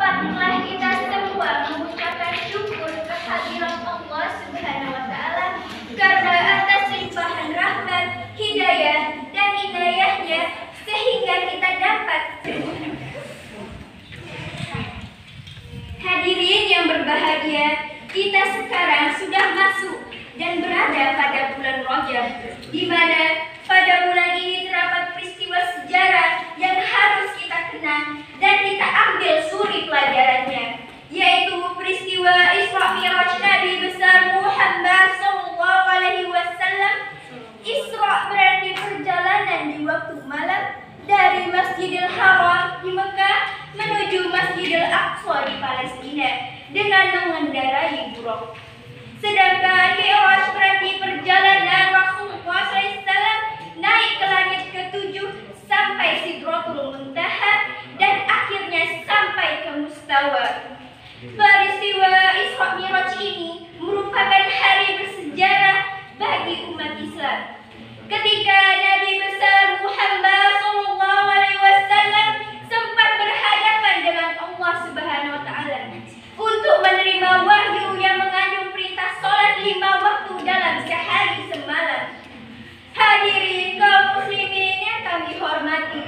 Patutlah kita semua mengucapkan syukur kehadiran Allah Subhanahu wa Ta'ala karena atas limpahan rahmat, hidayah, dan inayahnya sehingga kita dapat hadirin yang berbahagia. Kita sekarang sudah masuk dan berada pada bulan Rajab, di mana pada bulan ini terdapat peristiwa sejarah yang harus kita kenang dan kita ambil suri pelajarannya, yaitu peristiwa Isra Mi'raj Nabi besar Muhammad SAW. Isra berarti perjalanan di waktu malam dari Masjidil Haram di Mekah menuju Masjidil Aqsa di Palestina dengan mengendarai buruk. Sedangkan Mi'raj berarti perjalanan Rasulullah SAW naik ke langit ketujuh sampai Sidratul Muntaha dan akhirnya sampai ke Mustawa. Peristiwa Isra Mi'raj ini merupakan hari bersejarah bagi umat Islam. Ketika Nabi besar Muhammad SAW sempat berhadapan dengan Allah Subhanahu wa Ta'ala untuk menerima wahyu yang mengandung perintah sholat 5 waktu dalam sehari semalam. Hadirin kaum muslimin yang kami hormati,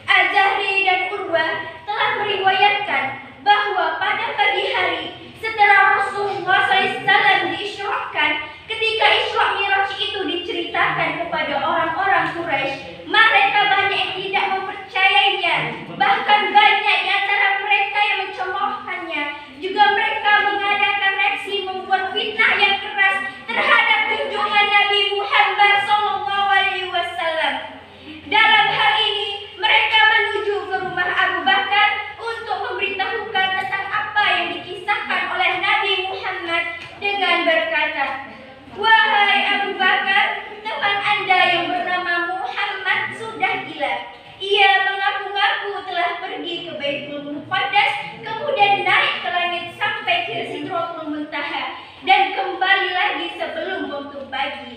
Az-Zahri dan Urwah telah meriwayatkan bahwa pada pagi hari setelah Rasulullah SAW diisyra'kan, ketika Isra Mi'raj itu diceritakan kepada orang-orang Quraisy, mereka banyak yang tidak mempercayainya, bahkan banyak di antara mereka yang mencemoohkannya. Juga mereka mengadakan reaksi membuat fitnah yang keras terhadap junjungan Nabi Muhammad SAW. Dalam hal ini, mereka menuju ke rumah Abu Bakar untuk memberitahukan tentang apa yang dikisahkan oleh Nabi Muhammad dengan berkata, "Wahai Abu Bakar, teman Anda yang bernama Muhammad sudah gila. Ia mengaku-ngaku telah pergi ke Baitul Muqaddas, kemudian naik ke langit sampai ke Sidratul Muntaha dan kembali lagi sebelum waktu pagi.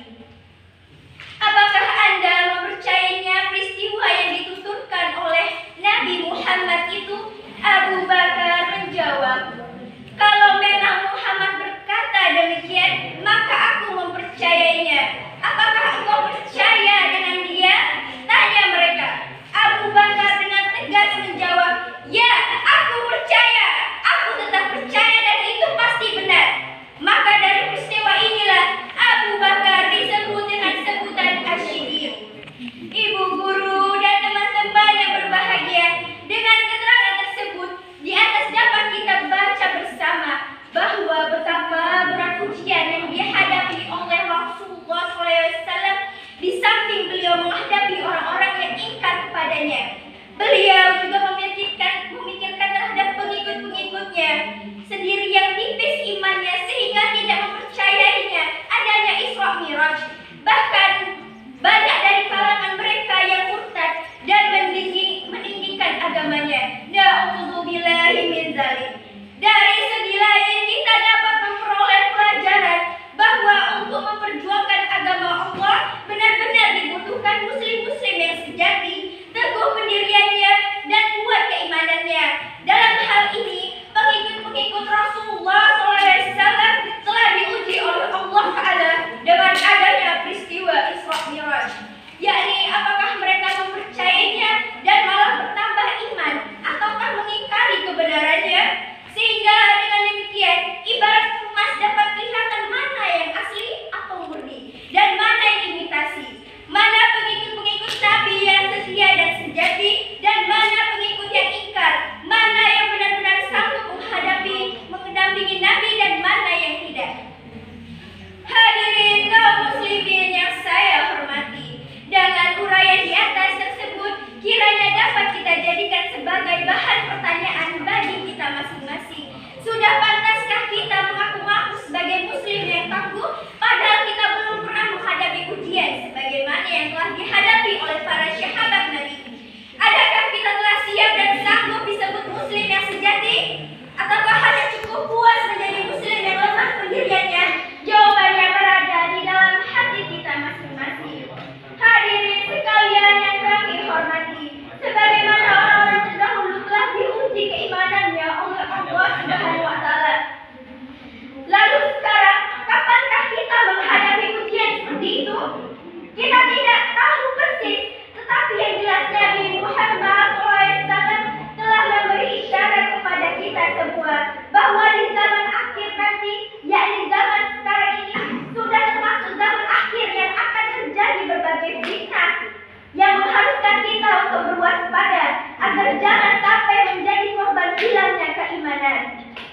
Apakah Anda mempercayainya peristiwa yang dituturkan oleh Nabi Muhammad itu?" Abu Bakar menjawab, "Kalau memang Muhammad berkata demikian, maka aku mempercayainya. Apakah engkau percaya dengan dia?" tanya mereka. Abu Bakar dengan tegas menjawab, "Ya, aku percaya. Aku tetap percaya dan itu pasti benar." Maka dari peristiwa inilah Abu Bakar disebut dengan sebutan Asy-Syiddiq. Ibu guru dan teman-teman yang berbahagia, dengan keterangan tersebut di atas dapat kita baca bersama bahwa betapa berat ujian yang dihadapi oleh Rasulullah SAW di samping beliau menghadapi orang-orang yang ingkar kepadanya. Beliau juga memikirkan terhadap pengikut-pengikutnya sendiri yang tipis imannya sehingga tidak mempercayainya adanya Isra Mi'raj. Bahkan banyak dari kalangan mereka yang murtad dan meninggikan agamanya. Na'udzubillahi min dzalik. Dari segi lain kita dapat memperoleh pelajaran bahwa untuk memperjuangkan agama Allah benar-benar dibutuhkan muslim-muslim yang sejati, teguh pendiriannya dan kuat keimanannya. Dalam hal ini, pengikut-pengikut Rasulullah SAW telah diuji oleh Allah Ta'ala dengan adanya peristiwa Isra Mi'raj, yakni apakah mereka mempercayainya dan malah bertambah iman ataukah mengingkari kebenarannya. Sehingga dengan demikian, ibarat emas dapat kelihatan mana yang asli atau murni dan mana yang imitasi, mana pengikut-pengikut Nabi yang setia dan sejati dan mana pengikut yang ingkar, mana yang benar-benar sanggup mendampingi Nabi dan mana yang tidak. Hadirin kaum muslimin yang saya hormati, dengan uraian di atas tersebut kiranya dapat kita jadikan sebagai bahan pertanyaan bagi kita masing-masing. Sudah pantaskah kita mengaku-ngaku sebagai muslim yang tangguh padahal kita belum pernah menghadapi ujian sebagaimana yang telah dihadapi oleh para sahabat Nabi? Adakah kita telah siap dan sanggup disebut muslim yang sejati? Ataukah hanya cukup puas menjadi muslim yang lemah pendiriannya? Jawabannya berada di dalam hati kita masing-masing. Hadirin sekalian yang kami hormati, sebagaimana orang-orang terdahulu telah diuji keimanannya oleh agar jangan sampai menjadi korban hilangnya keimanan.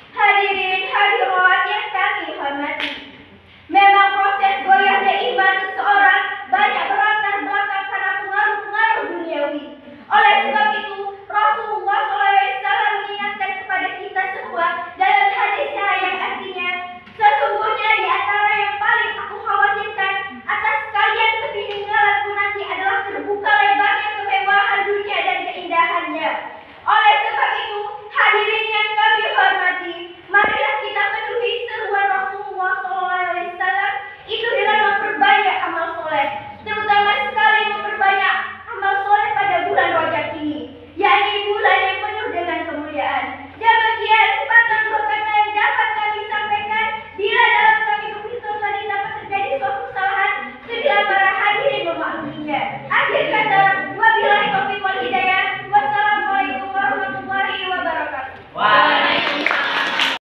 Hadirin hadirat yang kami hormati, memang proses goyahnya iman seseorang banyak berlatar belakang karena pengaruh-pengaruh duniawi. Oleh sebab